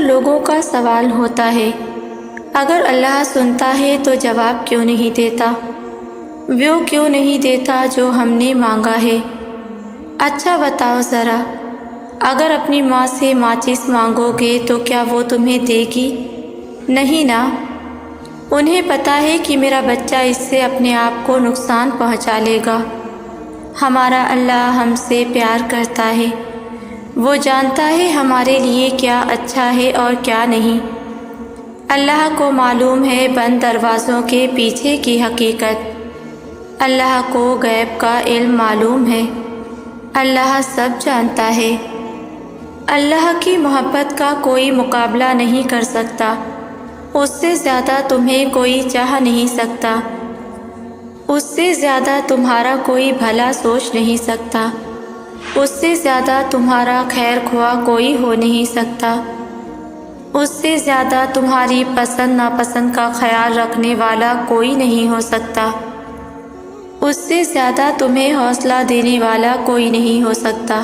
لوگوں کا سوال ہوتا ہے، اگر اللہ سنتا ہے تو جواب کیوں نہیں دیتا؟ وہ کیوں نہیں دیتا جو ہم نے مانگا ہے؟ اچھا بتاؤ ذرا، اگر اپنی ماں سے ماچس مانگو گے تو کیا وہ تمہیں دے گی؟ نہیں نا۔ انہیں پتہ ہے کہ میرا بچہ اس سے اپنے آپ کو نقصان پہنچا لے گا۔ ہمارا اللہ ہم سے پیار کرتا ہے، وہ جانتا ہے ہمارے لیے کیا اچھا ہے اور کیا نہیں۔ اللہ کو معلوم ہے بند دروازوں کے پیچھے کی حقیقت، اللہ کو غیب کا علم معلوم ہے، اللہ سب جانتا ہے۔ اللہ کی محبت کا کوئی مقابلہ نہیں کر سکتا، اس سے زیادہ تمہیں کوئی چاہ نہیں سکتا، اس سے زیادہ تمہارا کوئی بھلا سوچ نہیں سکتا، اس سے زیادہ تمہارا خیر خواہ کوئی ہو نہیں سکتا، اس سے زیادہ تمہاری پسند ناپسند کا خیال رکھنے والا کوئی نہیں ہو سکتا، اس سے زیادہ تمہیں حوصلہ دینے والا کوئی نہیں ہو سکتا،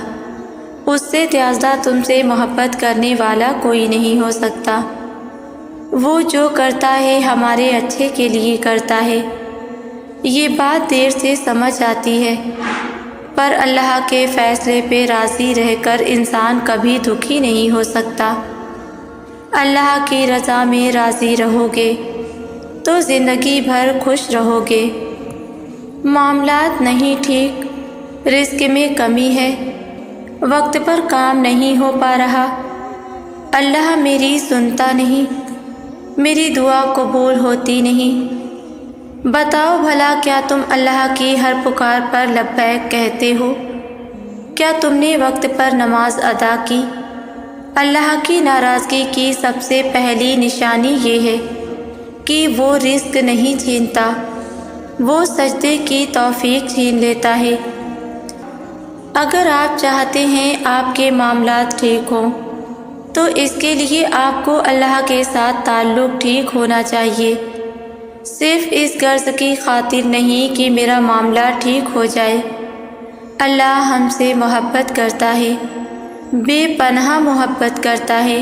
اس سے زیادہ تم سے محبت کرنے والا کوئی نہیں ہو سکتا۔ وہ جو کرتا ہے ہمارے اچھے کے لیے کرتا ہے۔ یہ بات دیر سے سمجھ آتی ہے، پر اللہ کے فیصلے پہ راضی رہ کر انسان کبھی دکھی نہیں ہو سکتا۔ اللہ کی رضا میں راضی رہو گے تو زندگی بھر خوش رہو گے۔ معاملات نہیں ٹھیک، رزق میں کمی ہے، وقت پر کام نہیں ہو پا رہا، اللہ میری سنتا نہیں، میری دعا قبول ہوتی نہیں۔ بتاؤ بھلا کیا تم اللہ کی ہر پکار پر لبیک کہتے ہو؟ کیا تم نے وقت پر نماز ادا کی؟ اللہ کی ناراضگی کی سب سے پہلی نشانی یہ ہے کہ وہ رزق نہیں چھینتا، وہ سجدے کی توفیق چھین لیتا ہے۔ اگر آپ چاہتے ہیں آپ کے معاملات ٹھیک ہوں تو اس کے لیے آپ کو اللہ کے ساتھ تعلق ٹھیک ہونا چاہیے، صرف اس غرض کی خاطر نہیں کہ میرا معاملہ ٹھیک ہو جائے۔ اللہ ہم سے محبت کرتا ہے، بے پناہ محبت کرتا ہے۔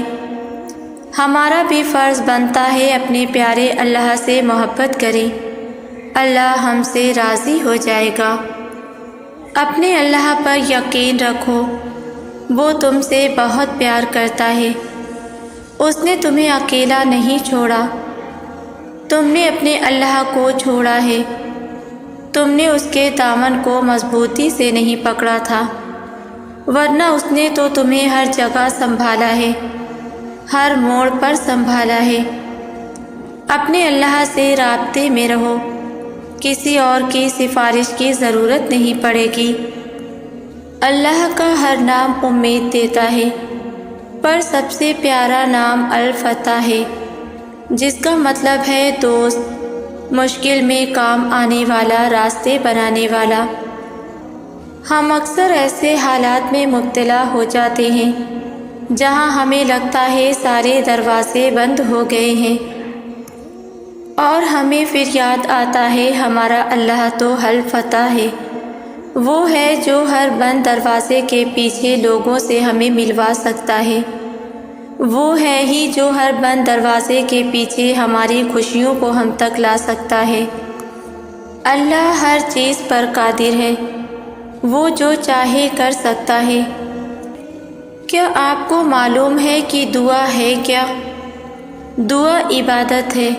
ہمارا بھی فرض بنتا ہے اپنے پیارے اللہ سے محبت کریں، اللہ ہم سے راضی ہو جائے گا۔ اپنے اللہ پر یقین رکھو، وہ تم سے بہت پیار کرتا ہے، اس نے تمہیں اکیلا نہیں چھوڑا، تم نے اپنے اللہ کو چھوڑا ہے، تم نے اس کے دامن کو مضبوطی سے نہیں پکڑا تھا، ورنہ اس نے تو تمہیں ہر جگہ سنبھالا ہے، ہر موڑ پر سنبھالا ہے۔ اپنے اللہ سے رابطے میں رہو، کسی اور کی سفارش کی ضرورت نہیں پڑے گی۔ اللہ کا ہر نام امید دیتا ہے، پر سب سے پیارا نام الفتح ہے، جس کا مطلب ہے دوست، مشکل میں کام آنے والا، راستے بنانے والا۔ ہم اکثر ایسے حالات میں مبتلا ہو جاتے ہیں جہاں ہمیں لگتا ہے سارے دروازے بند ہو گئے ہیں، اور ہمیں پھر یاد آتا ہے ہمارا اللہ تو الفتح ہے، وہ ہے جو ہر بند دروازے کے پیچھے لوگوں سے ہمیں ملوا سکتا ہے، وہ ہے ہی جو ہر بند دروازے کے پیچھے ہماری خوشیوں کو ہم تک لا سکتا ہے۔ اللہ ہر چیز پر قادر ہے، وہ جو چاہے کر سکتا ہے۔ کیا آپ کو معلوم ہے کہ دعا ہے کیا؟ دعا عبادت ہے،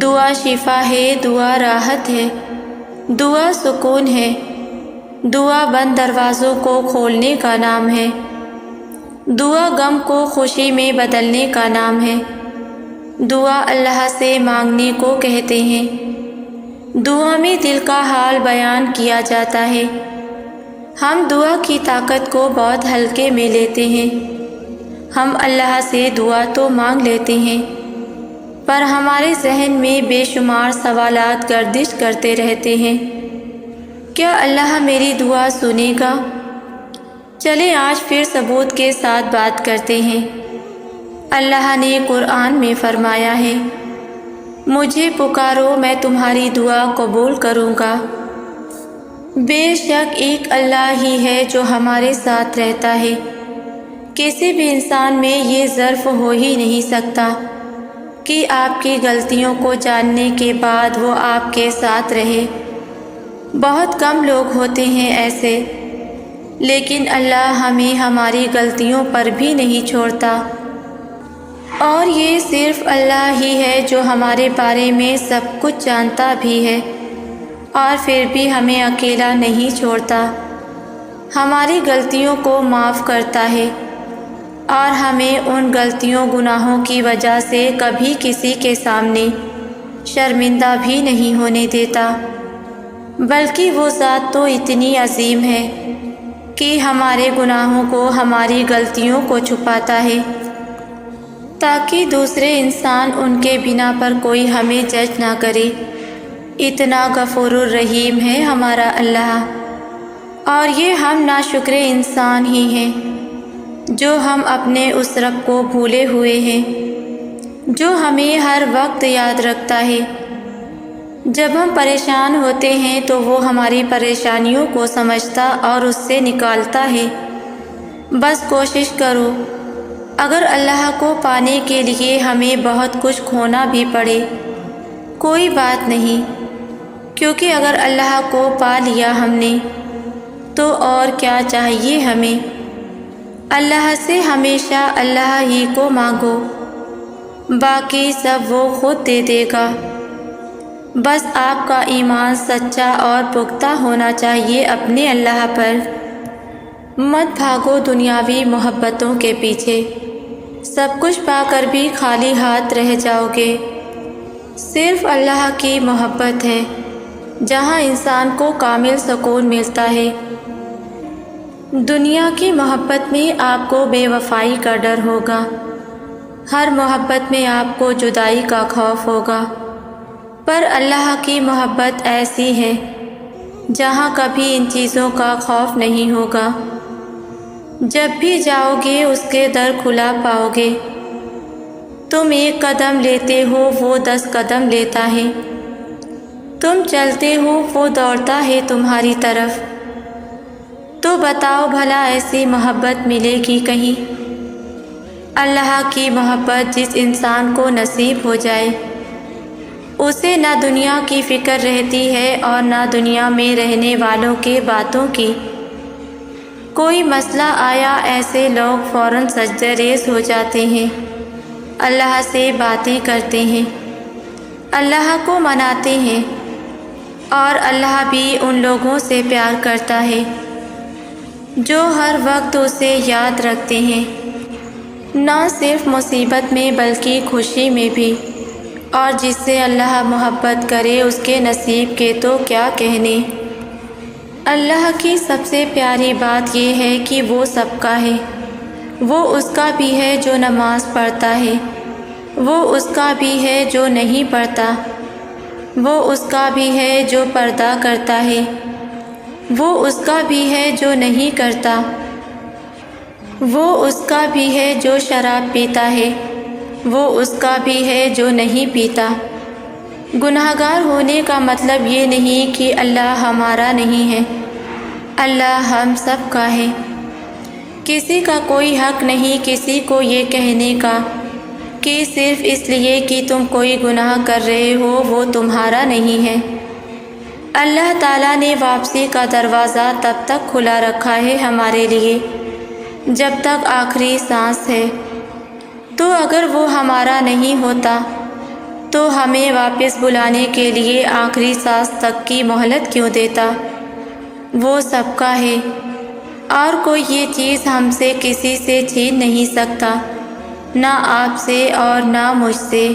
دعا شفا ہے، دعا راحت ہے، دعا سکون ہے، دعا بند دروازوں کو کھولنے کا نام ہے، دعا غم کو خوشی میں بدلنے کا نام ہے، دعا اللہ سے مانگنے کو کہتے ہیں، دعا میں دل کا حال بیان کیا جاتا ہے۔ ہم دعا کی طاقت کو بہت ہلکے میں لیتے ہیں، ہم اللہ سے دعا تو مانگ لیتے ہیں، پر ہمارے ذہن میں بے شمار سوالات گردش کرتے رہتے ہیں۔ کیا اللہ میری دعا سنے گا؟ چلیں آج پھر ثبوت کے ساتھ بات کرتے ہیں۔ اللہ نے قرآن میں فرمایا ہے، مجھے پکارو میں تمہاری دعا قبول کروں گا۔ بے شک ایک اللہ ہی ہے جو ہمارے ساتھ رہتا ہے، کسی بھی انسان میں یہ ظرف ہو ہی نہیں سکتا کہ آپ کی غلطیوں کو جاننے کے بعد وہ آپ کے ساتھ رہے۔ بہت کم لوگ ہوتے ہیں ایسے، لیکن اللہ ہمیں ہماری غلطیوں پر بھی نہیں چھوڑتا، اور یہ صرف اللہ ہی ہے جو ہمارے بارے میں سب کچھ جانتا بھی ہے، اور پھر بھی ہمیں اکیلا نہیں چھوڑتا، ہماری غلطیوں کو معاف کرتا ہے، اور ہمیں ان غلطیوں گناہوں کی وجہ سے کبھی کسی کے سامنے شرمندہ بھی نہیں ہونے دیتا، بلکہ وہ ذات تو اتنی عظیم ہے کہ ہمارے گناہوں کو، ہماری غلطیوں کو چھپاتا ہے تاکہ دوسرے انسان ان کے بنا پر کوئی ہمیں جج نہ کرے۔ اتنا غفور الرحیم ہے ہمارا اللہ، اور یہ ہم ناشکر انسان ہی ہیں جو ہم اپنے اس رب کو بھولے ہوئے ہیں جو ہمیں ہر وقت یاد رکھتا ہے۔ جب ہم پریشان ہوتے ہیں تو وہ ہماری پریشانیوں کو سمجھتا اور اس سے نکالتا ہے۔ بس کوشش کرو، اگر اللہ کو پانے کے لیے ہمیں بہت کچھ کھونا بھی پڑے کوئی بات نہیں، کیونکہ اگر اللہ کو پا لیا ہم نے تو اور کیا چاہیے ہمیں۔ اللہ سے ہمیشہ اللہ ہی کو مانگو، باقی سب وہ خود دے دے گا۔ بس آپ کا ایمان سچا اور پختہ ہونا چاہیے اپنے اللہ پر۔ مت بھاگو دنیاوی محبتوں کے پیچھے، سب کچھ پا کر بھی خالی ہاتھ رہ جاؤ گے۔ صرف اللہ کی محبت ہے جہاں انسان کو کامل سکون ملتا ہے۔ دنیا کی محبت میں آپ کو بے وفائی کا ڈر ہوگا، ہر محبت میں آپ کو جدائی کا خوف ہوگا، پر اللہ کی محبت ایسی ہے جہاں کبھی ان چیزوں کا خوف نہیں ہوگا۔ جب بھی جاؤ گے اس کے در کھلا پاؤ گے۔ تم ایک قدم لیتے ہو وہ 10 قدم لیتا ہے، تم چلتے ہو وہ دوڑتا ہے تمہاری طرف۔ تو بتاؤ بھلا ایسی محبت ملے گی کہیں؟ اللہ کی محبت جس انسان کو نصیب ہو جائے اسے نہ دنیا کی فکر رہتی ہے اور نہ دنیا میں رہنے والوں کے باتوں کی۔ کوئی مسئلہ آیا ایسے لوگ فوراً سجدہ ریز ہو جاتے ہیں، اللہ سے باتیں کرتے ہیں، اللہ کو مناتے ہیں، اور اللہ بھی ان لوگوں سے پیار کرتا ہے جو ہر وقت اسے یاد رکھتے ہیں، نہ صرف مصیبت میں بلکہ خوشی میں بھی۔ اور جس سے اللہ محبت کرے اس کے نصیب کے تو کیا کہنے۔ اللہ کی سب سے پیاری بات یہ ہے کہ وہ سب کا ہے، وہ اس کا بھی ہے جو نماز پڑھتا ہے، وہ اس کا بھی ہے جو نہیں پڑھتا، وہ اس کا بھی ہے جو پردہ کرتا ہے، وہ اس کا بھی ہے جو نہیں کرتا، وہ اس کا بھی ہے جو شراب پیتا ہے، وہ اس کا بھی ہے جو نہیں پیتا۔ گناہگار ہونے کا مطلب یہ نہیں کہ اللہ ہمارا نہیں ہے، اللہ ہم سب کا ہے۔ کسی کا کوئی حق نہیں کسی کو یہ کہنے کا کہ صرف اس لیے کہ تم کوئی گناہ کر رہے ہو وہ تمہارا نہیں ہے۔ اللہ تعالیٰ نے واپسی کا دروازہ تب تک کھلا رکھا ہے ہمارے لیے جب تک آخری سانس ہے، تو اگر وہ ہمارا نہیں ہوتا تو ہمیں واپس بلانے کے لیے آخری سانس تک کی مہلت کیوں دیتا۔ وہ سب کا ہے اور کوئی یہ چیز ہم سے کسی سے چھین نہیں سکتا، نہ آپ سے اور نہ مجھ سے۔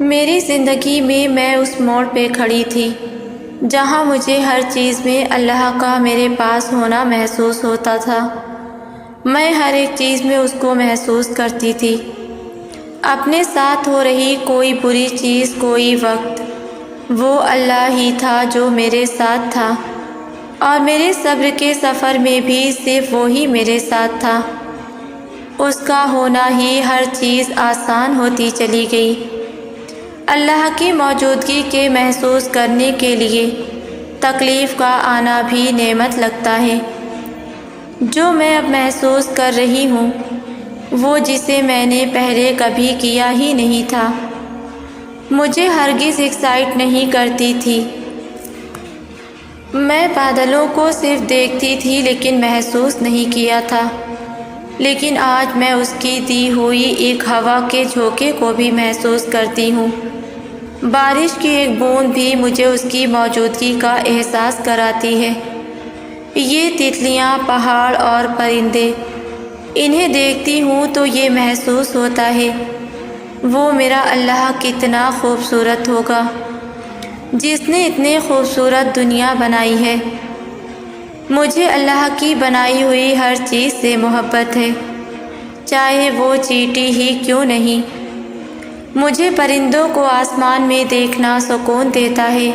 میری زندگی میں اس موڑ پہ کھڑی تھی جہاں مجھے ہر چیز میں اللہ کا میرے پاس ہونا محسوس ہوتا تھا، میں ہر ایک چیز میں اس کو محسوس کرتی تھی۔ اپنے ساتھ ہو رہی کوئی بری چیز، کوئی وقت، وہ اللہ ہی تھا جو میرے ساتھ تھا، اور میرے صبر کے سفر میں بھی صرف وہی میرے ساتھ تھا۔ اس کا ہونا ہی ہر چیز آسان ہوتی چلی گئی۔ اللہ کی موجودگی کے محسوس کرنے کے لیے تکلیف کا آنا بھی نعمت لگتا ہے۔ جو میں اب محسوس کر رہی ہوں وہ جسے میں نے پہلے کبھی کیا ہی نہیں تھا۔ مجھے ہرگز ایکسائٹ نہیں کرتی تھی۔ میں بادلوں کو صرف دیکھتی تھی لیکن محسوس نہیں کیا تھا، لیکن آج میں اس کی دی ہوئی ایک ہوا کے جھونکے کو بھی محسوس کرتی ہوں۔ بارش کی ایک بوند بھی مجھے اس کی موجودگی کا احساس کراتی ہے۔ یہ تتلیاں، پہاڑ اور پرندے، انہیں دیکھتی ہوں تو یہ محسوس ہوتا ہے وہ میرا اللہ کتنا خوبصورت ہوگا جس نے اتنی خوبصورت دنیا بنائی ہے۔ مجھے اللہ کی بنائی ہوئی ہر چیز سے محبت ہے، چاہے وہ چیٹی ہی کیوں نہیں۔ مجھے پرندوں کو آسمان میں دیکھنا سکون دیتا ہے۔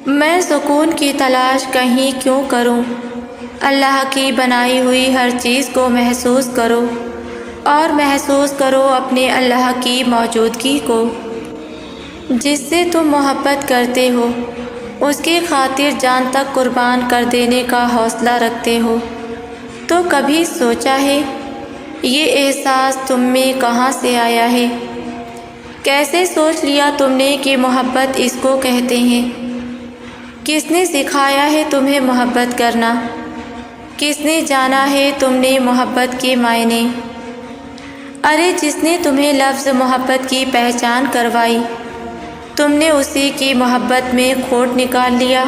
میں سکون کی تلاش کہیں کیوں کروں؟ اللہ کی بنائی ہوئی ہر چیز کو محسوس کرو اور محسوس کرو اپنے اللہ کی موجودگی کو، جس سے تم محبت کرتے ہو، اس کی خاطر جان تک قربان کر دینے کا حوصلہ رکھتے ہو۔ تو کبھی سوچا ہے یہ احساس تم میں کہاں سے آیا ہے؟ کیسے سوچ لیا تم نے کہ محبت اس کو کہتے ہیں؟ کس نے سکھایا ہے تمہیں محبت کرنا؟ کس نے جانا ہے تم نے محبت کے معنی؟ ارے جس نے تمہیں لفظ محبت کی پہچان کروائی، تم نے اسی کی محبت میں کھوٹ نکال لیا۔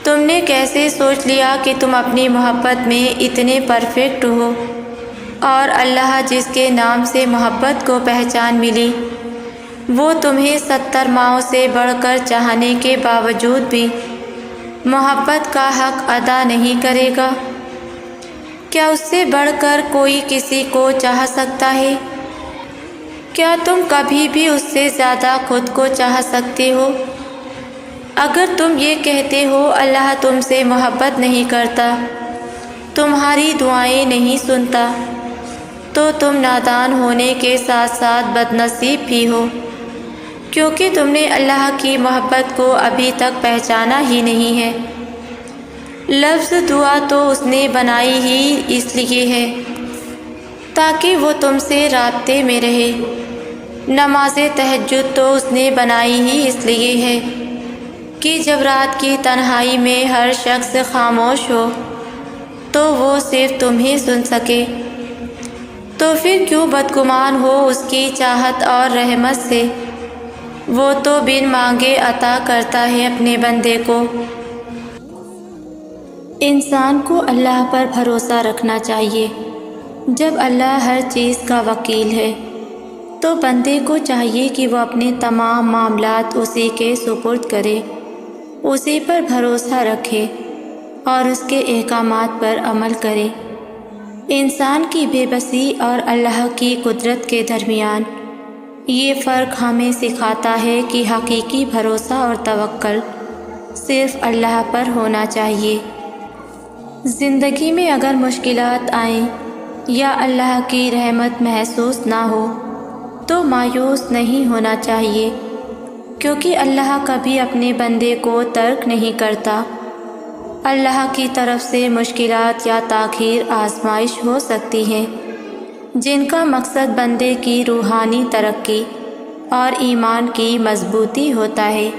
تم نے کیسے سوچ لیا کہ تم اپنی محبت میں اتنے پرفیکٹ ہو، اور اللہ جس کے نام سے محبت کو پہچان ملی وہ تمہیں 70 ماؤں سے بڑھ کر چاہنے کے باوجود بھی محبت کا حق ادا نہیں کرے گا؟ کیا اس سے بڑھ کر کوئی کسی کو چاہ سکتا ہے؟ کیا تم کبھی بھی اس سے زیادہ خود کو چاہ سکتے ہو؟ اگر تم یہ کہتے ہو اللہ تم سے محبت نہیں کرتا، تمہاری دعائیں نہیں سنتا، تو تم نادان ہونے کے ساتھ ساتھ بد نصیب بھی ہو، کیونکہ تم نے اللہ کی محبت کو ابھی تک پہچانا ہی نہیں ہے۔ لفظ دعا تو اس نے بنائی ہی اس لیے ہے تاکہ وہ تم سے رابطے میں رہے۔ نماز تہجد تو اس نے بنائی ہی اس لیے ہے کہ جب رات کی تنہائی میں ہر شخص خاموش ہو تو وہ صرف تمہیں سن سکے۔ تو پھر کیوں بدگمان ہو اس کی چاہت اور رحمت سے؟ وہ تو بن مانگے عطا کرتا ہے اپنے بندے کو۔ انسان کو اللہ پر بھروسہ رکھنا چاہیے۔ جب اللہ ہر چیز کا وکیل ہے تو بندے کو چاہیے کہ وہ اپنے تمام معاملات اسی کے سپرد کرے، اسی پر بھروسہ رکھے اور اس کے احکامات پر عمل کرے۔ انسان کی بے بسی اور اللہ کی قدرت کے درمیان یہ فرق ہمیں سکھاتا ہے کہ حقیقی بھروسہ اور توکل صرف اللہ پر ہونا چاہیے۔ زندگی میں اگر مشکلات آئیں یا اللہ کی رحمت محسوس نہ ہو تو مایوس نہیں ہونا چاہیے، کیونکہ اللہ کبھی اپنے بندے کو ترک نہیں کرتا۔ اللہ کی طرف سے مشکلات یا تاخیر آزمائش ہو سکتی ہیں جن کا مقصد بندے کی روحانی ترقی اور ایمان کی مضبوطی ہوتا ہے۔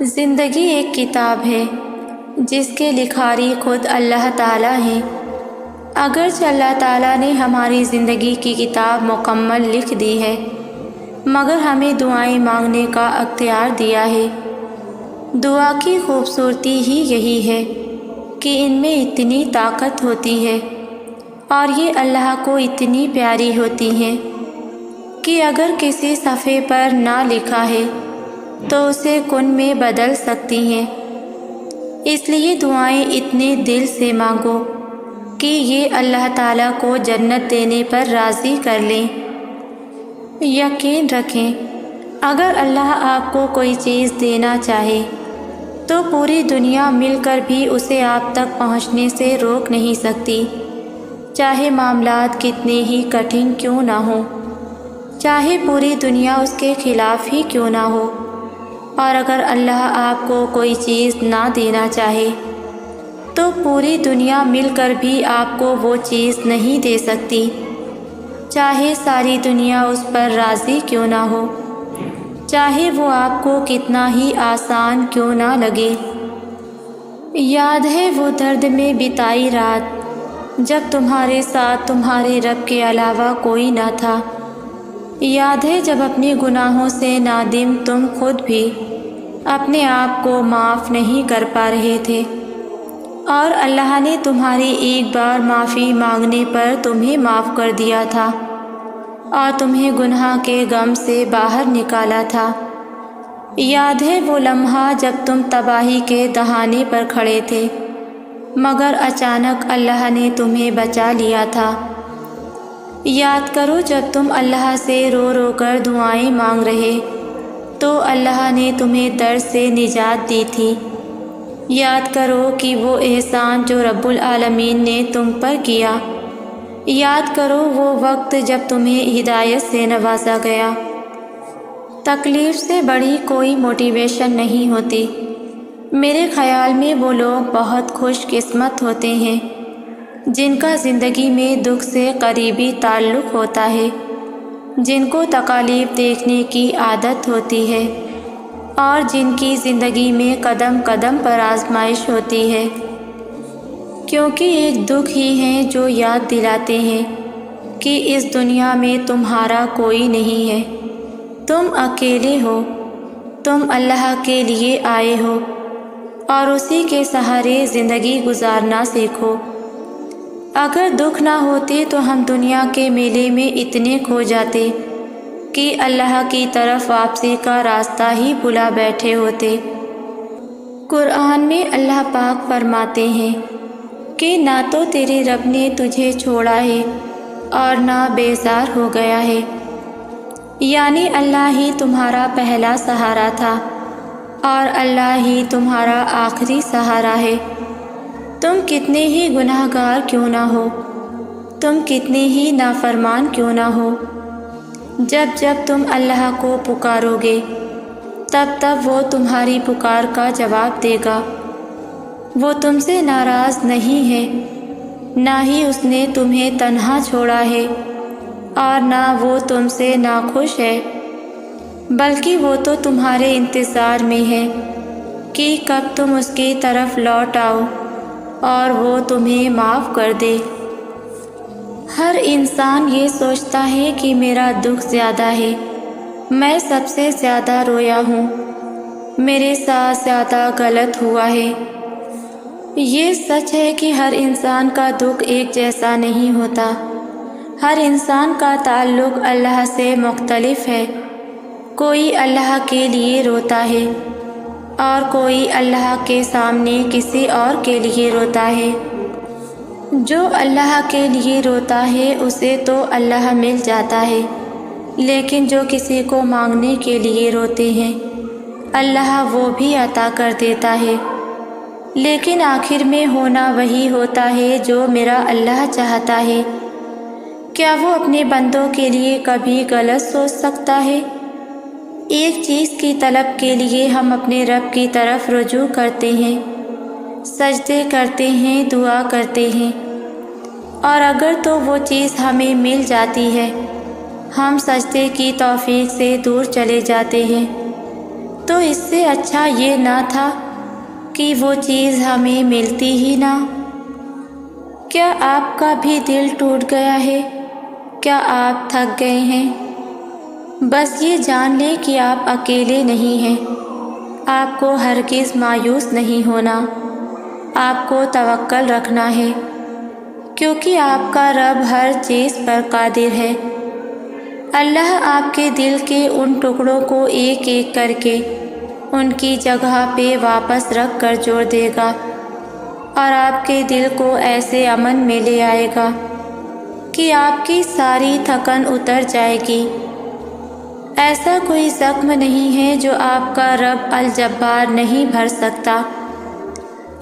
زندگی ایک کتاب ہے جس کے لکھاری خود اللہ تعالیٰ ہیں۔ اگرچہ اللہ تعالیٰ نے ہماری زندگی کی کتاب مکمل لکھ دی ہے، مگر ہمیں دعائیں مانگنے کا اختیار دیا ہے۔ دعا کی خوبصورتی ہی یہی ہے کہ ان میں اتنی طاقت ہوتی ہے اور یہ اللہ کو اتنی پیاری ہوتی ہیں کہ اگر کسی صفحے پر نہ لکھا ہے تو اسے کن میں بدل سکتی ہیں۔ اس لیے دعائیں اتنے دل سے مانگو کہ یہ اللہ تعالیٰ کو جنت دینے پر راضی کر لیں۔ یقین رکھیں اگر اللہ آپ کو کوئی چیز دینا چاہے تو پوری دنیا مل کر بھی اسے آپ تک پہنچنے سے روک نہیں سکتی، چاہے معاملات کتنے ہی کٹھن کیوں نہ ہوں، چاہے پوری دنیا اس کے خلاف ہی کیوں نہ ہو۔ اور اگر اللہ آپ کو کوئی چیز نہ دینا چاہے تو پوری دنیا مل کر بھی آپ کو وہ چیز نہیں دے سکتی، چاہے ساری دنیا اس پر راضی کیوں نہ ہو، چاہے وہ آپ کو کتنا ہی آسان کیوں نہ لگے۔ یاد ہے وہ درد میں بتائی رات جب تمہارے ساتھ تمہارے رب کے علاوہ کوئی نہ تھا؟ یاد ہے جب اپنے گناہوں سے نادم تم خود بھی اپنے آپ کو معاف نہیں کر پا رہے تھے، اور اللہ نے تمہاری ایک بار معافی مانگنے پر تمہیں معاف کر دیا تھا اور تمہیں گناہ کے غم سے باہر نکالا تھا۔ یاد ہے وہ لمحہ جب تم تباہی کے دہانے پر کھڑے تھے، مگر اچانک اللہ نے تمہیں بچا لیا تھا۔ یاد کرو جب تم اللہ سے رو رو کر دعائیں مانگ رہے تو اللہ نے تمہیں درد سے نجات دی تھی۔ یاد کرو کہ وہ احسان جو رب العالمین نے تم پر کیا۔ یاد کرو وہ وقت جب تمہیں ہدایت سے نوازا گیا۔ تکلیف سے بڑی کوئی موٹیویشن نہیں ہوتی۔ میرے خیال میں وہ لوگ بہت خوش قسمت ہوتے ہیں جن کا زندگی میں دکھ سے قریبی تعلق ہوتا ہے، جن کو تکالیف دیکھنے کی عادت ہوتی ہے اور جن کی زندگی میں قدم قدم پر آزمائش ہوتی ہے، کیونکہ ایک دکھ ہی ہیں جو یاد دلاتے ہیں کہ اس دنیا میں تمہارا کوئی نہیں ہے، تم اکیلے ہو، تم اللہ کے لیے آئے ہو اور اسی کے سہارے زندگی گزارنا سیکھو۔ اگر دکھ نہ ہوتے تو ہم دنیا کے میلے میں اتنے کھو جاتے کہ اللہ کی طرف واپسی کا راستہ ہی بھلا بیٹھے ہوتے۔ قرآن میں اللہ پاک فرماتے ہیں کہ نہ تو تیرے رب نے تجھے چھوڑا ہے اور نہ بیزار ہو گیا ہے، یعنی اللہ ہی تمہارا پہلا سہارا تھا اور اللہ ہی تمہارا آخری سہارا ہے۔ تم کتنے ہی گناہ گار کیوں نہ ہو، تم کتنے ہی نافرمان کیوں نہ ہو، جب جب تم اللہ کو پکارو گے تب تب وہ تمہاری پکار کا جواب دے گا۔ وہ تم سے ناراض نہیں ہے، نہ ہی اس نے تمہیں تنہا چھوڑا ہے اور نہ وہ تم سے ناخوش ہے، بلکہ وہ تو تمہارے انتظار میں ہے کہ کب تم اس کی طرف لوٹ آؤ اور وہ تمہیں معاف کر دے۔ ہر انسان یہ سوچتا ہے کہ میرا دکھ زیادہ ہے، میں سب سے زیادہ رویا ہوں، میرے ساتھ زیادہ غلط ہوا ہے۔ یہ سچ ہے کہ ہر انسان کا دکھ ایک جیسا نہیں ہوتا، ہر انسان کا تعلق اللہ سے مختلف ہے۔ کوئی اللہ کے لیے روتا ہے اور کوئی اللہ کے سامنے کسی اور کے لیے روتا ہے۔ جو اللہ کے لیے روتا ہے اسے تو اللہ مل جاتا ہے، لیکن جو کسی کو مانگنے کے لیے روتے ہیں اللہ وہ بھی عطا کر دیتا ہے، لیکن آخر میں ہونا وہی ہوتا ہے جو میرا اللہ چاہتا ہے۔ کیا وہ اپنے بندوں کے لیے کبھی غلط سوچ سکتا ہے؟ ایک چیز کی طلب کے لیے ہم اپنے رب کی طرف رجوع کرتے ہیں، سجدے کرتے ہیں، دعا کرتے ہیں، اور اگر تو وہ چیز ہمیں مل جاتی ہے ہم سجدے کی توفیق سے دور چلے جاتے ہیں، تو اس سے اچھا یہ نہ تھا کہ وہ چیز ہمیں ملتی ہی نہ۔ کیا آپ کا بھی دل ٹوٹ گیا ہے؟ کیا آپ تھک گئے ہیں؟ بس یہ جان لیں کہ آپ اکیلے نہیں ہیں۔ آپ کو ہرگز مایوس نہیں ہونا، آپ کو توکل رکھنا ہے، کیونکہ آپ کا رب ہر چیز پر قادر ہے۔ اللہ آپ کے دل کے ان ٹکڑوں کو ایک ایک کر کے ان کی جگہ پہ واپس رکھ کر جوڑ دے گا اور آپ کے دل کو ایسے امن میں لے آئے گا کہ آپ کی ساری تھکن اتر جائے گی۔ ایسا کوئی زخم نہیں ہے جو آپ کا رب الجبار نہیں بھر سکتا۔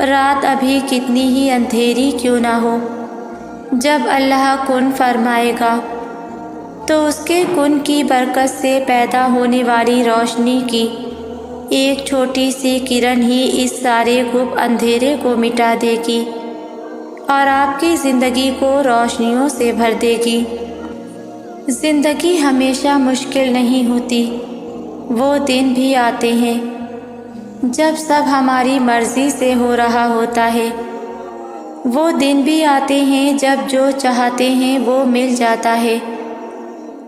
رات ابھی کتنی ہی اندھیری کیوں نہ ہو، جب اللہ کن فرمائے گا تو اس کے کن کی برکت سے پیدا ہونے والی روشنی کی ایک چھوٹی سی کرن ہی اس سارے گپ اندھیرے کو مٹا دے گی اور آپ کی زندگی کو روشنیوں سے بھر دے گی۔ زندگی ہمیشہ مشکل نہیں ہوتی، وہ دن بھی آتے ہیں جب سب ہماری مرضی سے ہو رہا ہوتا ہے، وہ دن بھی آتے ہیں جب جو چاہتے ہیں وہ مل جاتا ہے۔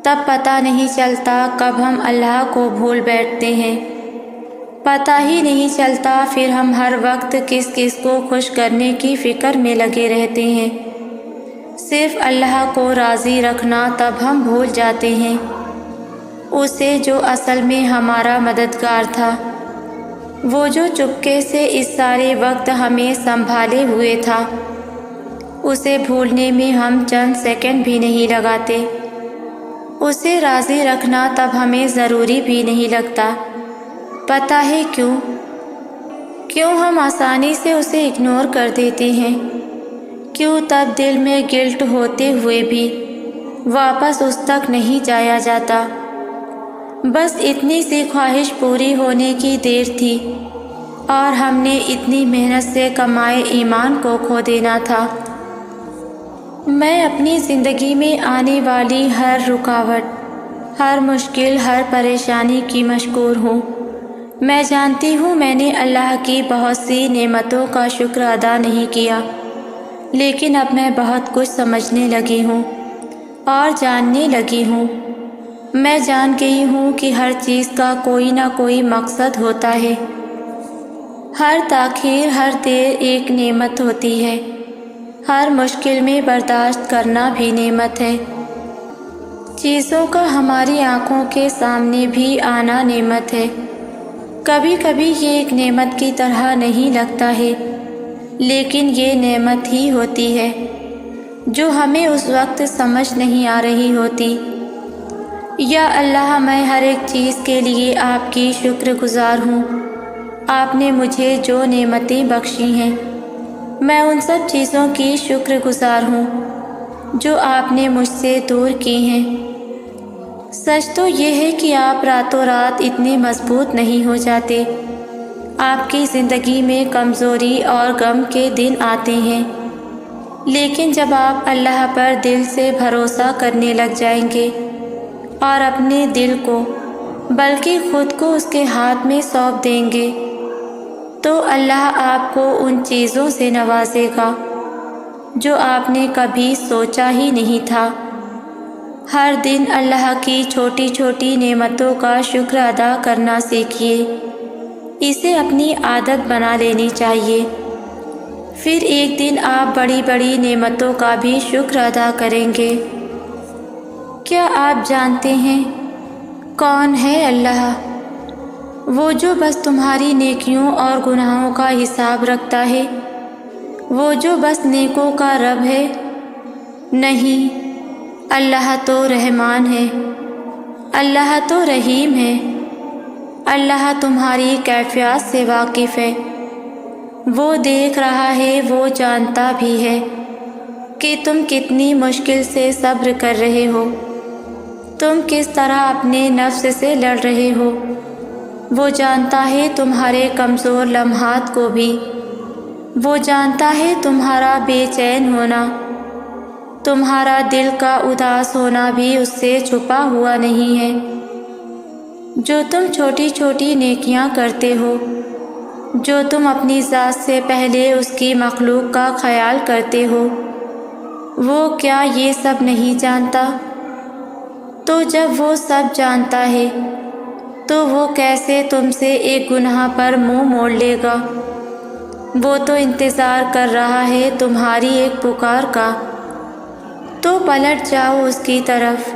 تب پتہ نہیں چلتا کب ہم اللہ کو بھول بیٹھتے ہیں، پتہ ہی نہیں چلتا پھر ہم ہر وقت کس کس کو خوش کرنے کی فکر میں لگے رہتے ہیں۔ صرف اللہ کو راضی رکھنا تب ہم بھول جاتے ہیں، اسے جو اصل میں ہمارا مددگار تھا، وہ جو چپکے سے اس سارے وقت ہمیں سنبھالے ہوئے تھا، اسے بھولنے میں ہم چند سیکنڈ بھی نہیں لگاتے۔ اسے راضی رکھنا تب ہمیں ضروری بھی نہیں لگتا۔ پتہ ہے کیوں ہم آسانی سے اسے اگنور کر دیتے ہیں؟ کیوں تب دل میں گلٹ ہوتے ہوئے بھی واپس اس تک نہیں جایا جاتا؟ بس اتنی سی خواہش پوری ہونے کی دیر تھی اور ہم نے اتنی محنت سے کمائے ایمان کو کھو دینا تھا۔ میں اپنی زندگی میں آنے والی ہر رکاوٹ، ہر مشکل، ہر پریشانی کی مشکور ہوں۔ میں جانتی ہوں میں نے اللہ کی بہت سی نعمتوں کا شکر ادا نہیں کیا، لیکن اب میں بہت کچھ سمجھنے لگی ہوں اور جاننے لگی ہوں۔ میں جان گئی ہوں کہ ہر چیز کا کوئی نہ کوئی مقصد ہوتا ہے، ہر تاخیر، ہر دیر ایک نعمت ہوتی ہے، ہر مشکل میں برداشت کرنا بھی نعمت ہے، چیزوں کا ہماری آنکھوں کے سامنے بھی آنا نعمت ہے۔ کبھی کبھی یہ ایک نعمت کی طرح نہیں لگتا ہے، لیکن یہ نعمت ہی ہوتی ہے جو ہمیں اس وقت سمجھ نہیں آ رہی ہوتی۔ یا اللہ، میں ہر ایک چیز کے لیے آپ کی شکر گزار ہوں۔ آپ نے مجھے جو نعمتیں بخشی ہیں، میں ان سب چیزوں کی شکر گزار ہوں جو آپ نے مجھ سے دور کی ہیں۔ سچ تو یہ ہے کہ آپ راتوں رات اتنے مضبوط نہیں ہو جاتے۔ آپ کی زندگی میں کمزوری اور غم کے دن آتے ہیں، لیکن جب آپ اللہ پر دل سے بھروسہ کرنے لگ جائیں گے اور اپنے دل کو بلکہ خود کو اس کے ہاتھ میں سونپ دیں گے، تو اللہ آپ کو ان چیزوں سے نوازے گا جو آپ نے کبھی سوچا ہی نہیں تھا۔ ہر دن اللہ کی چھوٹی چھوٹی نعمتوں کا شکر ادا کرنا سیکھیے، اسے اپنی عادت بنا لینی چاہیے۔ پھر ایک دن آپ بڑی بڑی نعمتوں کا بھی شکر ادا کریں گے۔ کیا آپ جانتے ہیں کون ہے اللہ؟ وہ جو بس تمہاری نیکیوں اور گناہوں کا حساب رکھتا ہے، وہ جو بس نیکوں کا رب ہے؟ نہیں، اللہ تو رحمان ہے، اللہ تو رحیم ہے، اللہ تمہاری کیفیات سے واقف ہے، وہ دیکھ رہا ہے، وہ جانتا بھی ہے کہ تم کتنی مشکل سے صبر کر رہے ہو، تم کس طرح اپنے نفس سے لڑ رہے ہو، وہ جانتا ہے تمہارے کمزور لمحات کو بھی، وہ جانتا ہے تمہارا بے چین ہونا، تمہارا دل کا اداس ہونا بھی اس سے چھپا ہوا نہیں ہے۔ جو تم چھوٹی چھوٹی نیکیاں کرتے ہو، جو تم اپنی ذات سے پہلے اس کی مخلوق کا خیال کرتے ہو، وہ کیا یہ سب نہیں جانتا؟ تو جب وہ سب جانتا ہے تو وہ کیسے تم سے ایک گناہ پر منہ موڑ لے گا؟ وہ تو انتظار کر رہا ہے تمہاری ایک پکار کا، تو پلٹ جاؤ اس کی طرف،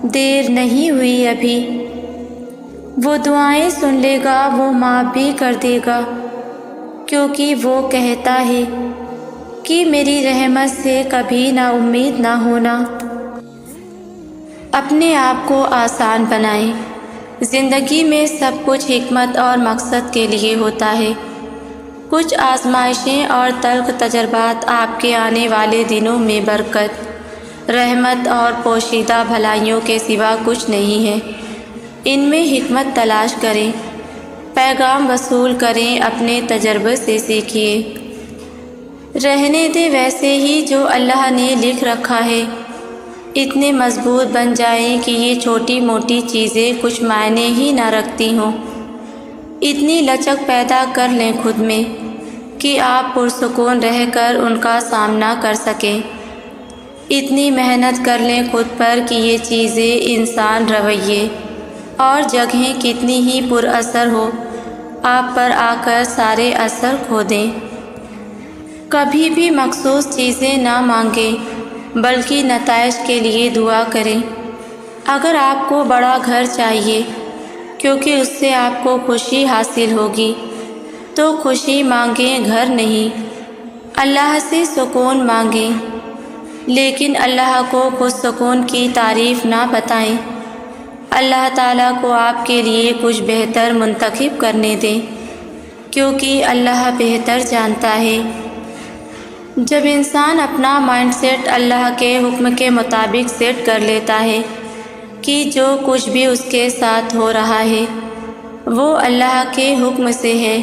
دیر نہیں ہوئی ابھی۔ وہ دعائیں سن لے گا، وہ معاف بھی کر دے گا، کیونکہ وہ کہتا ہے کہ میری رحمت سے کبھی نا امید نہ ہونا۔ اپنے آپ کو آسان بنائیں۔ زندگی میں سب کچھ حکمت اور مقصد کے لیے ہوتا ہے۔ کچھ آزمائشیں اور تلخ تجربات آپ کے آنے والے دنوں میں برکت، رحمت اور پوشیدہ بھلائیوں کے سوا کچھ نہیں ہے۔ ان میں حکمت تلاش کریں۔ پیغام وصول کریں، اپنے تجربے سے سیکھیے۔ رہنے دیں ویسے ہی جو اللہ نے لکھ رکھا ہے۔ اتنے مضبوط بن جائیں کہ یہ چھوٹی موٹی چیزیں کچھ معنی ہی نہ رکھتی ہوں۔ اتنی لچک پیدا کر لیں خود میں کہ آپ پرسکون رہ کر ان کا سامنا کر سکیں۔ اتنی محنت کر لیں خود پر کہ یہ چیزیں، انسان، رویے اور جگہیں کتنی ہی پر اثر ہو، آپ پر آ کر سارے اثر کھو دیں۔ کبھی بھی مخصوص چیزیں نہ مانگیں بلکہ نتائج کے لیے دعا کریں۔ اگر آپ کو بڑا گھر چاہیے کیونکہ اس سے آپ کو خوشی حاصل ہوگی تو خوشی مانگیں، گھر نہیں۔ اللہ سے سکون مانگیں لیکن اللہ کو خود سکون کی تعریف نہ بتائیں۔ اللہ تعالیٰ کو آپ کے لیے کچھ بہتر منتخب کرنے دیں کیونکہ اللہ بہتر جانتا ہے۔ جب انسان اپنا مائنڈ سیٹ اللہ کے حکم کے مطابق سیٹ کر لیتا ہے کہ جو کچھ بھی اس کے ساتھ ہو رہا ہے وہ اللہ کے حکم سے ہے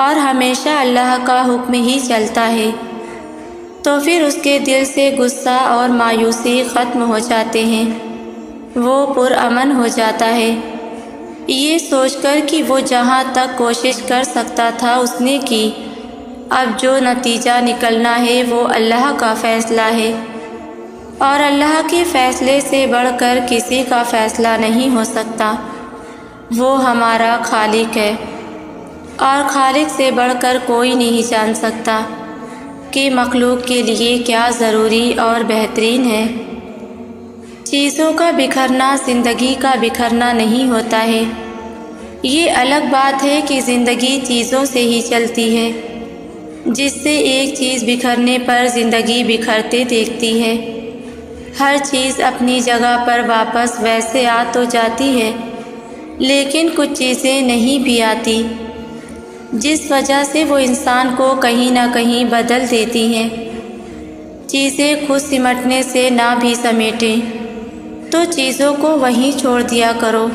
اور ہمیشہ اللہ کا حکم ہی چلتا ہے، تو پھر اس کے دل سے غصہ اور مایوسی ختم ہو جاتے ہیں، وہ پرامن ہو جاتا ہے، یہ سوچ کر کہ وہ جہاں تک کوشش کر سکتا تھا اس نے کی، اب جو نتیجہ نکلنا ہے وہ اللہ کا فیصلہ ہے اور اللہ کے فیصلے سے بڑھ کر کسی کا فیصلہ نہیں ہو سکتا۔ وہ ہمارا خالق ہے اور خالق سے بڑھ کر کوئی نہیں جان سکتا کہ مخلوق کے لیے کیا ضروری اور بہترین ہے۔ چیزوں کا بکھرنا زندگی کا بکھرنا نہیں ہوتا ہے۔ یہ الگ بات ہے کہ زندگی چیزوں سے ہی چلتی ہے، جس سے ایک چیز بکھرنے پر زندگی بکھرتے دیکھتی ہے۔ ہر چیز اپنی جگہ پر واپس ویسے آ تو جاتی ہے لیکن کچھ چیزیں نہیں بھی آتی، جس وجہ سے وہ انسان کو کہیں نہ کہیں بدل دیتی ہیں۔ چیزیں خود سمٹنے سے نہ بھی سمیٹیں تو چیزوں کو وہیں چھوڑ دیا کرو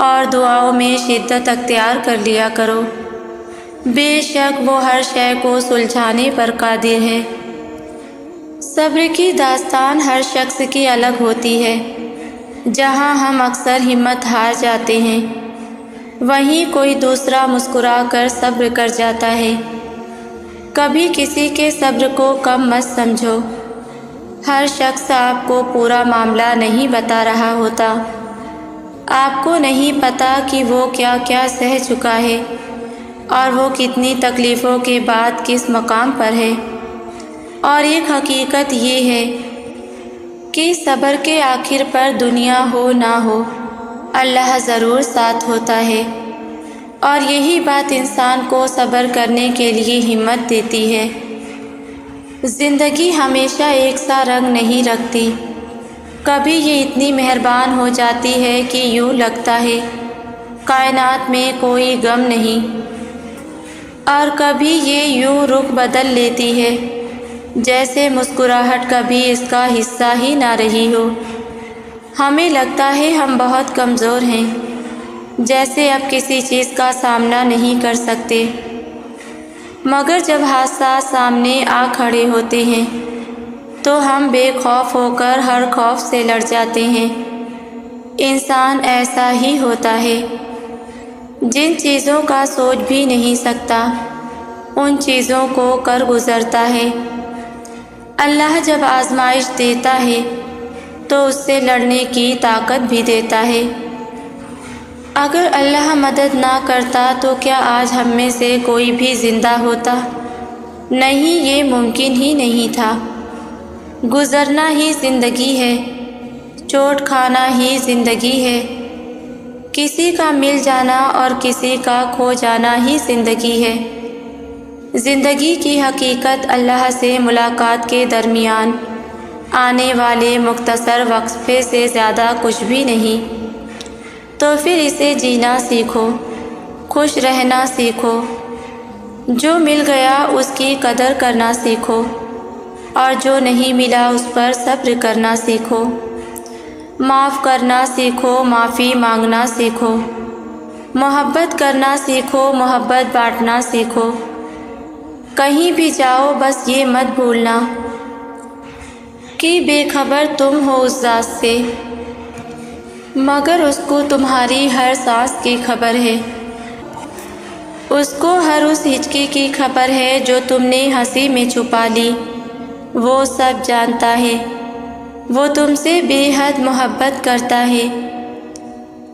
اور دعاؤں میں شدت اختیار کر لیا کرو۔ بے شک وہ ہر شے کو سلجھانے پر قادر ہے۔ صبر کی داستان ہر شخص کی الگ ہوتی ہے۔ جہاں ہم اکثر ہمت ہار جاتے ہیں وہیں کوئی دوسرا مسکرا کر صبر کر جاتا ہے۔ کبھی کسی کے صبر کو کم مت سمجھو، ہر شخص آپ کو پورا معاملہ نہیں بتا رہا ہوتا۔ آپ کو نہیں پتہ کہ وہ کیا کیا سہ چکا ہے اور وہ کتنی تکلیفوں کے بعد کس مقام پر ہے۔ اور ایک حقیقت یہ ہے کہ صبر کے آخر پر دنیا ہو نہ ہو اللہ ضرور ساتھ ہوتا ہے، اور یہی بات انسان کو صبر کرنے کے لیے ہمت دیتی ہے۔ زندگی ہمیشہ ایک سا رنگ نہیں رکھتی، کبھی یہ اتنی مہربان ہو جاتی ہے کہ یوں لگتا ہے کائنات میں کوئی غم نہیں، اور کبھی یہ یوں رخ بدل لیتی ہے جیسے مسکراہٹ کبھی اس کا حصہ ہی نہ رہی ہو۔ ہمیں لگتا ہے ہم بہت کمزور ہیں، جیسے اب کسی چیز کا سامنا نہیں کر سکتے، مگر جب حادثات سامنے آ کھڑے ہوتے ہیں تو ہم بے خوف ہو کر ہر خوف سے لڑ جاتے ہیں۔ انسان ایسا ہی ہوتا ہے، جن چیزوں کا سوچ بھی نہیں سکتا ان چیزوں کو کر گزرتا ہے۔ اللہ جب آزمائش دیتا ہے تو اس سے لڑنے کی طاقت بھی دیتا ہے۔ اگر اللہ مدد نہ کرتا تو کیا آج ہم میں سے کوئی بھی زندہ ہوتا؟ نہیں، یہ ممکن ہی نہیں تھا۔ گزرنا ہی زندگی ہے، چوٹ کھانا ہی زندگی ہے، کسی کا مل جانا اور کسی کا کھو جانا ہی زندگی ہے۔ زندگی کی حقیقت اللہ سے ملاقات کے درمیان آنے والے مختصر وقفے سے زیادہ کچھ بھی نہیں، تو پھر اسے جینا سیکھو، خوش رہنا سیکھو، جو مل گیا اس کی قدر کرنا سیکھو اور جو نہیں ملا اس پر صبر کرنا سیکھو، معاف کرنا سیکھو، معافی مانگنا سیکھو۔ محبت کرنا سیکھو، محبت بانٹنا سیکھو۔ کہیں بھی جاؤ بس یہ مت بھولنا کہ بے خبر تم ہو اس ذات سے، مگر اس کو تمہاری ہر سانس کی خبر ہے، اس کو ہر اس ہچکی کی خبر ہے جو تم نے ہنسی میں چھپا لی، وہ سب جانتا ہے، وہ تم سے بے حد محبت کرتا ہے۔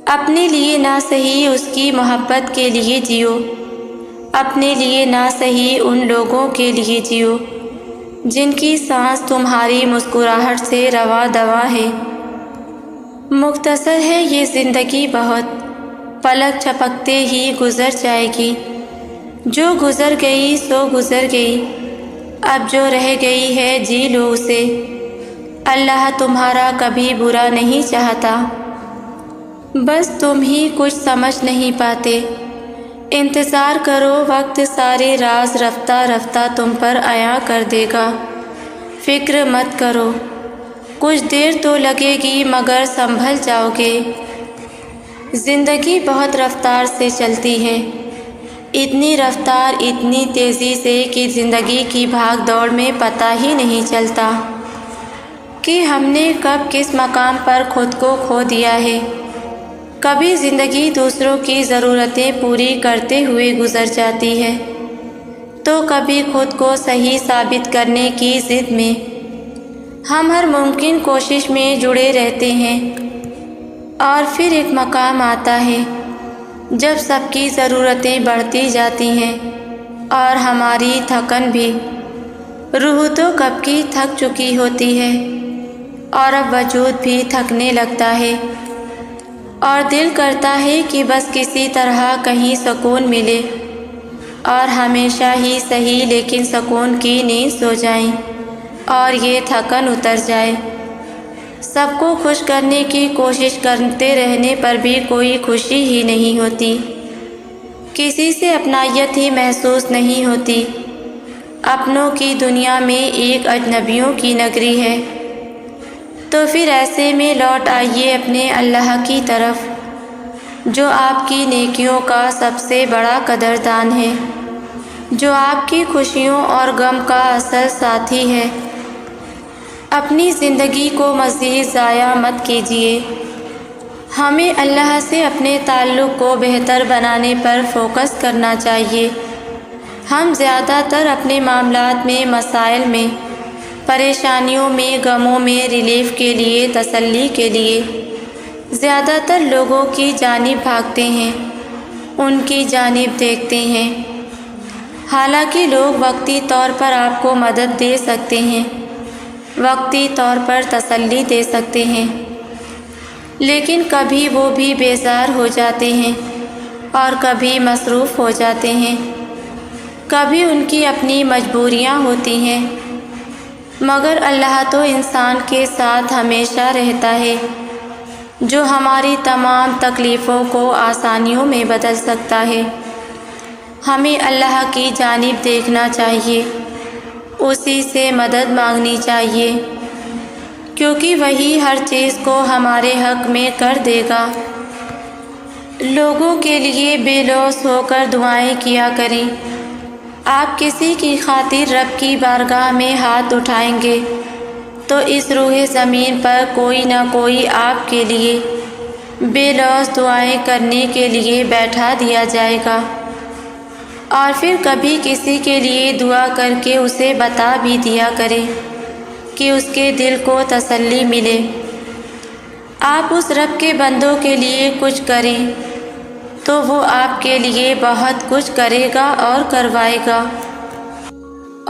اپنے لیے نہ صحیح اس کی محبت کے لیے جیو، اپنے لیے نہ صحیح ان لوگوں کے لیے جیو جن کی سانس تمہاری مسکراہٹ سے رواں دواں ہے۔ مختصر ہے یہ زندگی بہت، پلک جھپکتے ہی گزر جائے گی، جو گزر گئی سو گزر گئی، اب جو رہ گئی ہے جی لو اسے، اللہ تمہارا کبھی برا نہیں چاہتا، بس تم ہی کچھ سمجھ نہیں پاتے۔ انتظار کرو، وقت سارے راز رفتہ رفتہ تم پر عیاں کر دے گا، فکر مت کرو، کچھ دیر تو لگے گی مگر سنبھل جاؤ گے۔ زندگی بہت رفتار سے چلتی ہے، اتنی رفتار اتنی تیزی سے کہ زندگی کی بھاگ دوڑ میں پتہ ہی نہیں چلتا کہ ہم نے کب کس مقام پر خود کو کھو دیا ہے۔ کبھی زندگی دوسروں کی ضرورتیں پوری کرتے ہوئے گزر جاتی ہے، تو کبھی خود کو صحیح ثابت کرنے کی ضد میں ہم ہر ممکن کوشش میں جڑے رہتے ہیں، اور پھر ایک مقام آتا ہے جب سب کی ضرورتیں بڑھتی جاتی ہیں اور ہماری تھکن بھی، روح تو کب کی تھک چکی ہوتی ہے اور اب وجود بھی تھکنے لگتا ہے، اور دل کرتا ہے کہ بس کسی طرح کہیں سکون ملے اور ہمیشہ ہی صحیح لیکن سکون کی نیند سو جائیں اور یہ تھکن اتر جائے۔ سب کو خوش کرنے کی کوشش کرتے رہنے پر بھی کوئی خوشی ہی نہیں ہوتی، کسی سے اپنائیت ہی محسوس نہیں ہوتی، اپنوں کی دنیا میں ایک اجنبیوں کی نگری ہے۔ تو پھر ایسے میں لوٹ آئیے اپنے اللہ کی طرف، جو آپ کی نیکیوں کا سب سے بڑا قدردان ہے، جو آپ کی خوشیوں اور غم کا اصل ساتھی ہے۔ اپنی زندگی کو مزید ضائع مت کیجیے، ہمیں اللہ سے اپنے تعلق کو بہتر بنانے پر فوکس کرنا چاہیے۔ ہم زیادہ تر اپنے معاملات میں، مسائل میں، پریشانیوں میں، غموں میں ریلیف کے لیے، تسلی کے لیے زیادہ تر لوگوں کی جانب بھاگتے ہیں، ان کی جانب دیکھتے ہیں، حالانکہ لوگ وقتی طور پر آپ کو مدد دے سکتے ہیں، وقتی طور پر تسلی دے سکتے ہیں، لیکن کبھی وہ بھی بیزار ہو جاتے ہیں اور کبھی مصروف ہو جاتے ہیں، کبھی ان کی اپنی مجبوریاں ہوتی ہیں، مگر اللہ تو انسان کے ساتھ ہمیشہ رہتا ہے، جو ہماری تمام تکلیفوں کو آسانیوں میں بدل سکتا ہے۔ ہمیں اللہ کی جانب دیکھنا چاہیے، اسی سے مدد مانگنی چاہیے، کیونکہ وہی ہر چیز کو ہمارے حق میں کر دے گا۔ لوگوں کے لیے بے لوث ہو کر دعائیں کیا کریں۔ آپ کسی کی خاطر رب کی بارگاہ میں ہاتھ اٹھائیں گے تو اس روح زمین پر کوئی نہ کوئی آپ کے لیے بے لوث دعائیں کرنے کے لیے بیٹھا دیا جائے گا، اور پھر کبھی کسی کے لیے دعا کر کے اسے بتا بھی دیا کریں کہ اس کے دل کو تسلی ملے۔ آپ اس رب کے بندوں کے لیے کچھ کریں تو وہ آپ کے لیے بہت کچھ کرے گا اور کروائے گا،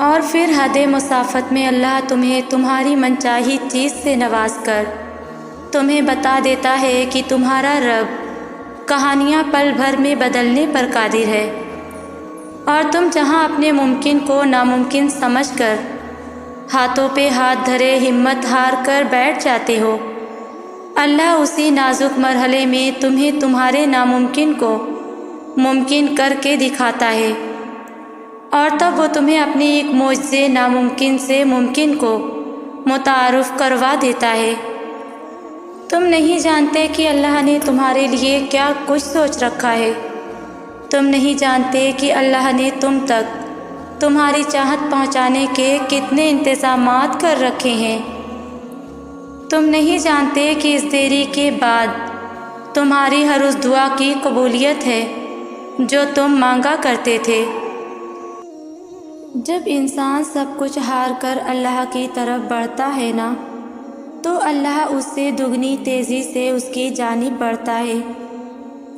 اور پھر حد مسافت میں اللہ تمہیں تمہاری منچاہی چیز سے نواز کر تمہیں بتا دیتا ہے کہ تمہارا رب کہانیاں پل بھر میں بدلنے پر قادر ہے، اور تم جہاں اپنے ممکن کو ناممکن سمجھ کر ہاتھوں پہ ہاتھ دھرے ہمت ہار کر بیٹھ جاتے ہو، اللہ اسی نازک مرحلے میں تمہیں تمہارے ناممکن کو ممکن کر کے دکھاتا ہے، اور تب وہ تمہیں اپنی ایک معجزے ناممکن سے ممکن کو متعارف کروا دیتا ہے۔ تم نہیں جانتے کہ اللہ نے تمہارے لیے کیا کچھ سوچ رکھا ہے۔ تم نہیں جانتے کہ اللہ نے تم تک تمہاری چاہت پہنچانے کے کتنے انتظامات کر رکھے ہیں۔ تم نہیں جانتے کہ اس دیری کے بعد تمہاری ہر اس دعا کی قبولیت ہے جو تم مانگا کرتے تھے۔ جب انسان سب کچھ ہار کر اللہ کی طرف بڑھتا ہے نا، تو اللہ اس سے دگنی تیزی سے اس کی جانب بڑھتا ہے۔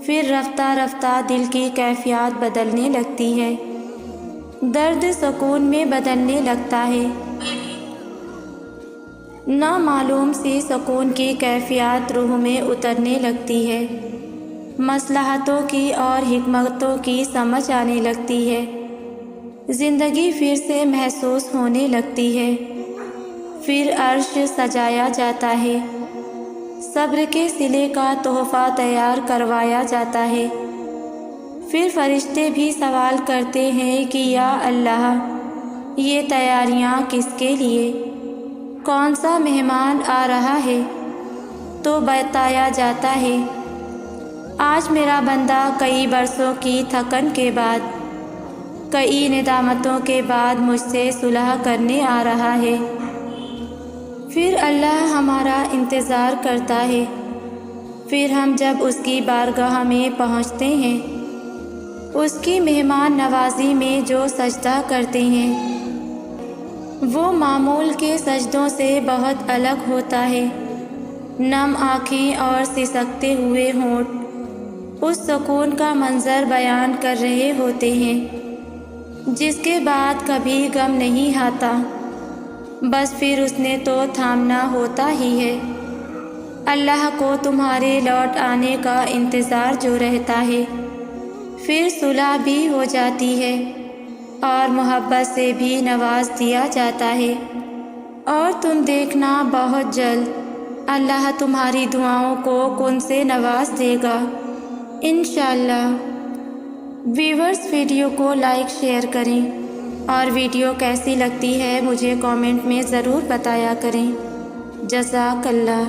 پھر رفتہ رفتہ دل کی کیفیات بدلنے لگتی ہے، درد سکون میں بدلنے لگتا ہے، نامعلوم سی سکون کی کیفیات روح میں اترنے لگتی ہے، مصلحتوں کی اور حکمتوں کی سمجھ آنے لگتی ہے، زندگی پھر سے محسوس ہونے لگتی ہے، پھر عرش سجایا جاتا ہے، صبر کے صلے کا تحفہ تیار کروایا جاتا ہے، پھر فرشتے بھی سوال کرتے ہیں کہ یا اللہ، یہ تیاریاں کس کے لیے؟ کون سا مہمان آ رہا ہے؟ تو بتایا جاتا ہے، آج میرا بندہ کئی برسوں کی تھکن کے بعد، کئی ندامتوں کے بعد مجھ سے صلح کرنے آ رہا ہے۔ پھر اللہ ہمارا انتظار کرتا ہے، پھر ہم جب اس کی بارگاہ میں پہنچتے ہیں، اس کی مہمان نوازی میں جو سجدہ کرتے ہیں وہ معمول کے سجدوں سے بہت الگ ہوتا ہے۔ نم آنکھیں اور سسکتے ہوئے ہونٹ اس سکون کا منظر بیان کر رہے ہوتے ہیں جس کے بعد کبھی غم نہیں آتا، بس پھر اس نے تو تھامنا ہوتا ہی ہے۔ اللہ کو تمہارے لوٹ آنے کا انتظار جو رہتا ہے، پھر صلح بھی ہو جاتی ہے اور محبت سے بھی نواز دیا جاتا ہے، اور تم دیکھنا بہت جلد اللہ تمہاری دعاؤں کو کن سے نواز دے گا انشاءاللہ۔ ویورز، ویڈیو کو لائک شیئر کریں اور ویڈیو کیسی لگتی ہے مجھے کامنٹ میں ضرور بتایا کریں۔ جزاک اللہ۔